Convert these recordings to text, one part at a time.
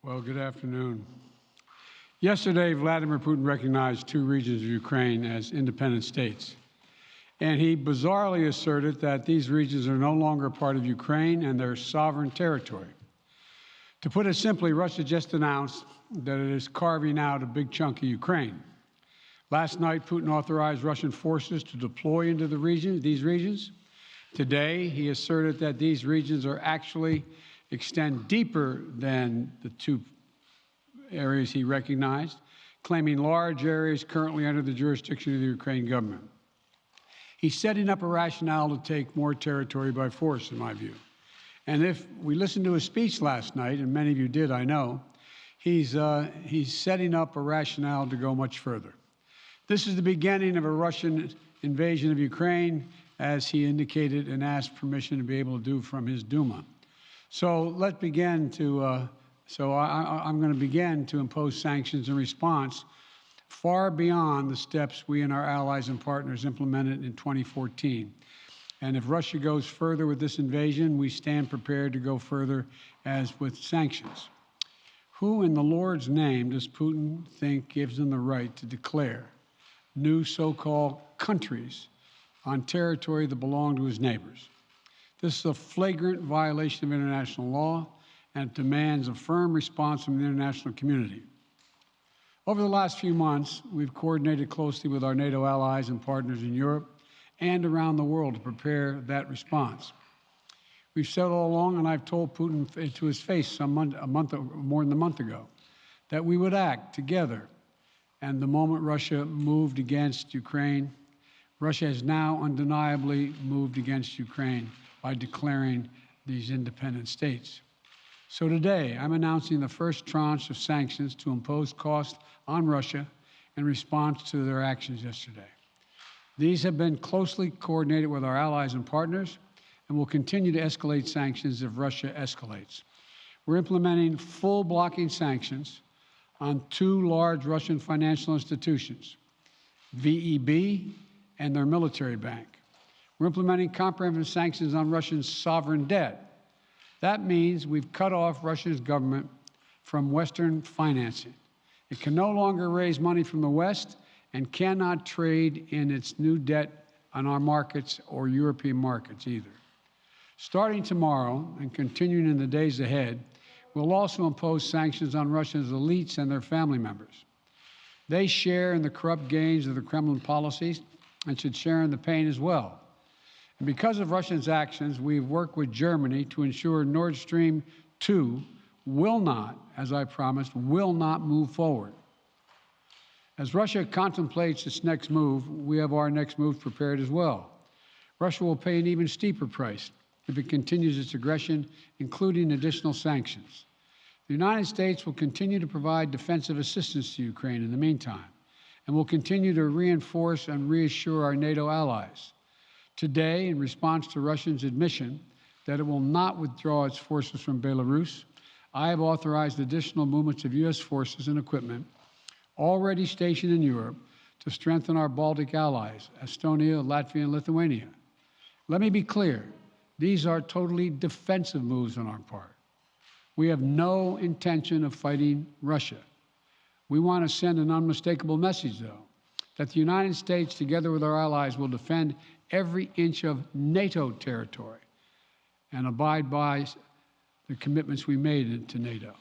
Well, good afternoon. Yesterday, Vladimir Putin recognized two regions of Ukraine as independent states. And he bizarrely asserted that these regions are no longer part of Ukraine and their sovereign territory. To put it simply, Russia just announced that it is carving out a big chunk of Ukraine. Last night, Putin authorized Russian forces to deploy into these regions. Today, he asserted that these regions are actually extend deeper than the two areas he recognized, claiming large areas currently under the jurisdiction of the Ukraine government. He's setting up a rationale to take more territory by force, in my view. And if we listened to his speech last night, and many of you did, I know, he's setting up a rationale to go much further. This is the beginning of a Russian invasion of Ukraine, as he indicated and asked permission to be able to do from his Duma. So let's begin to, I'm going to begin to impose sanctions in response far beyond the steps we and our allies and partners implemented in 2014. And if Russia goes further with this invasion, we stand prepared to go further as with sanctions. Who in the Lord's name does Putin think gives him the right to declare new so-called countries on territory that belong to his neighbors? This is a flagrant violation of international law, and it demands a firm response from the international community. Over the last few months, we've coordinated closely with our NATO allies and partners in Europe and around the world to prepare that response. We've said all along, and I've told Putin to his face more than a month ago, that we would act together. And the moment Russia moved against Ukraine, Russia has now undeniably moved against Ukraine by declaring these independent states. So today, I'm announcing the first tranche of sanctions to impose costs on Russia in response to their actions yesterday. These have been closely coordinated with our allies and partners, and will continue to escalate sanctions if Russia escalates. We're implementing full blocking sanctions on two large Russian financial institutions, VEB and their military bank. We're implementing comprehensive sanctions on Russian sovereign debt. That means we've cut off Russia's government from Western financing. It can no longer raise money from the West and cannot trade in its new debt on our markets or European markets either. Starting tomorrow and continuing in the days ahead, we'll also impose sanctions on Russia's elites and their family members. They share in the corrupt gains of the Kremlin policies and should share in the pain as well. And because of Russia's actions, we've worked with Germany to ensure Nord Stream 2 will not, as I promised, will not move forward. As Russia contemplates its next move, we have our next move prepared as well. Russia will pay an even steeper price if it continues its aggression, including additional sanctions. The United States will continue to provide defensive assistance to Ukraine in the meantime, and will continue to reinforce and reassure our NATO allies. Today, in response to Russia's admission that it will not withdraw its forces from Belarus, I have authorized additional movements of U.S. forces and equipment already stationed in Europe to strengthen our Baltic allies, Estonia, Latvia, and Lithuania. Let me be clear, these are totally defensive moves on our part. We have no intention of fighting Russia. We want to send an unmistakable message, though, that the United States, together with our allies, will defend every inch of NATO territory and abide by the commitments we made to NATO.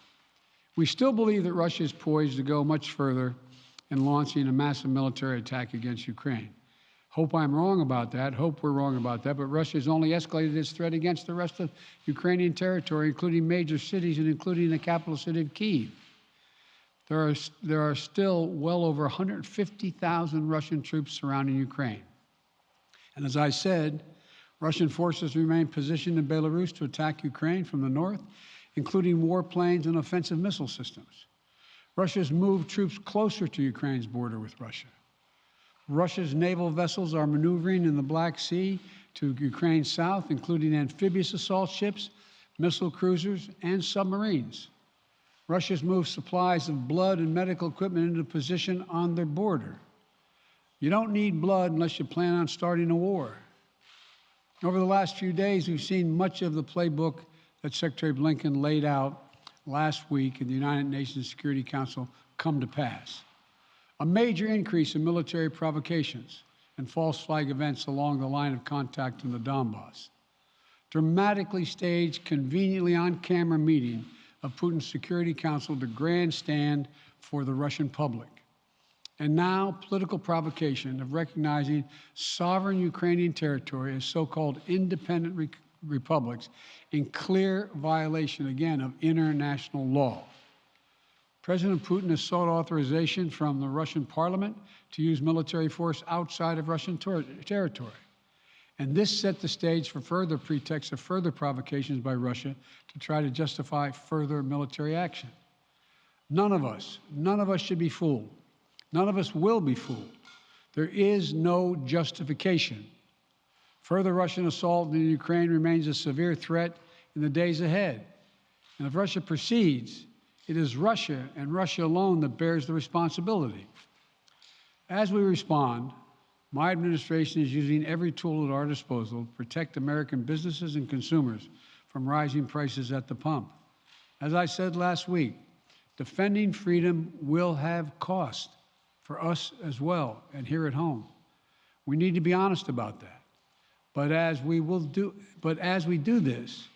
We still believe that Russia is poised to go much further in launching a massive military attack against Ukraine. Hope I'm wrong about that, hope we're wrong about that, but Russia has only escalated its threat against the rest of Ukrainian territory, including major cities and including the capital city of Kyiv. There are still well over 150,000 Russian troops surrounding Ukraine. And as I said, Russian forces remain positioned in Belarus to attack Ukraine from the north, including warplanes and offensive missile systems. Russia's moved troops closer to Ukraine's border with Russia. Russia's naval vessels are maneuvering in the Black Sea to Ukraine's south, including amphibious assault ships, missile cruisers, and submarines. Russia's moved supplies of blood and medical equipment into position on their border. You don't need blood unless you plan on starting a war. Over the last few days, we've seen much of the playbook that Secretary Blinken laid out last week in the United Nations Security Council come to pass. A major increase in military provocations and false flag events along the line of contact in the Donbass. Dramatically staged, conveniently on-camera meeting of Putin's Security Council to grandstand for the Russian public. And now, political provocation of recognizing sovereign Ukrainian territory as so-called independent republics in clear violation, again, of international law. President Putin has sought authorization from the Russian parliament to use military force outside of Russian territory. And this set the stage for further pretexts of further provocations by Russia to try to justify further military action. None of us should be fooled. None of us will be fooled. There is no justification. Further Russian assault in Ukraine remains a severe threat in the days ahead. And if Russia proceeds, it is Russia and Russia alone that bears the responsibility. As we respond, my administration is using every tool at our disposal to protect American businesses and consumers from rising prices at the pump. As I said last week, defending freedom will have cost for us as well and here at home. We need to be honest about that. But as we do this,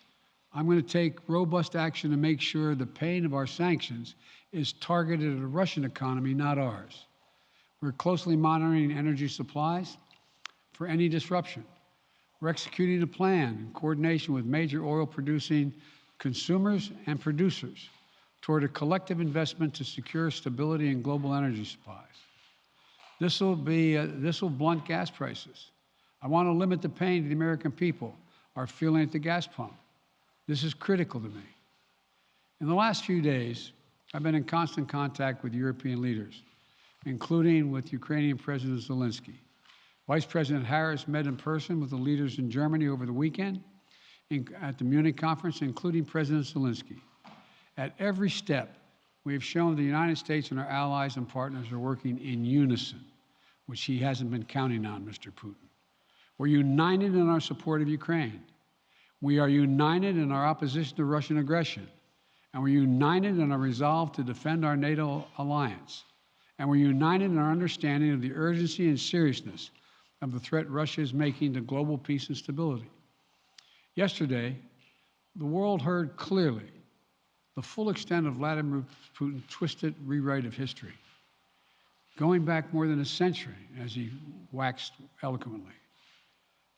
I'm going to take robust action to make sure the pain of our sanctions is targeted at the Russian economy, not ours. We're closely monitoring energy supplies for any disruption. We're executing a plan in coordination with major oil-producing consumers and producers toward a collective investment to secure stability in global energy supplies. This will blunt gas prices. I want to limit the pain the American people are feeling at the gas pump. This is critical to me. In the last few days, I've been in constant contact with European leaders, including with Ukrainian President Zelensky. Vice President Harris met in person with the leaders in Germany over the weekend at the Munich conference, including President Zelensky. At every step, we have shown the United States and our allies and partners are working in unison, which he hasn't been counting on, Mr. Putin. We're united in our support of Ukraine. We are united in our opposition to Russian aggression. And we're united in our resolve to defend our NATO alliance. And we're united in our understanding of the urgency and seriousness of the threat Russia is making to global peace and stability. Yesterday, the world heard clearly the full extent of Vladimir Putin's twisted rewrite of history, going back more than a century, as he waxed eloquently,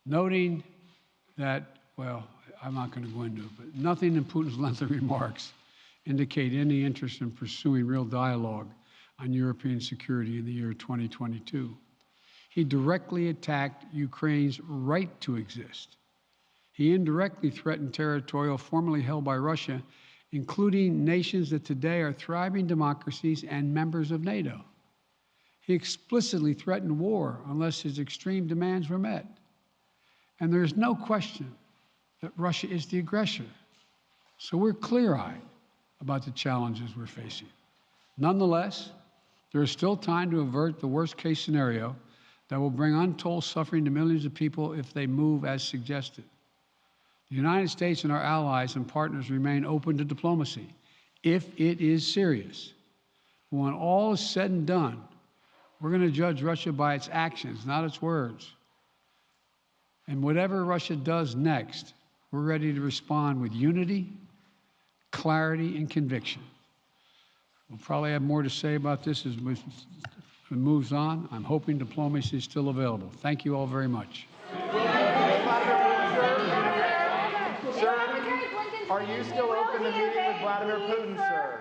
noting that, well, I'm not going to go into it, but nothing in Putin's lengthy remarks indicate any interest in pursuing real dialogue on European security in the year 2022. He directly attacked Ukraine's right to exist. He indirectly threatened territory formerly held by Russia, including nations that today are thriving democracies and members of NATO. He explicitly threatened war unless his extreme demands were met. And there is no question that Russia is the aggressor. So we're clear-eyed about the challenges we're facing. Nonetheless, there is still time to avert the worst-case scenario that will bring untold suffering to millions of people if they move as suggested. The United States and our allies and partners remain open to diplomacy if it is serious. When all is said and done, we're going to judge Russia by its actions, not its words. And whatever Russia does next, we're ready to respond with unity, clarity, and conviction. We'll probably have more to say about this as it moves on. I'm hoping diplomacy is still available. Thank you all very much. Sir, are you still open to meeting with Vladimir Putin, sir?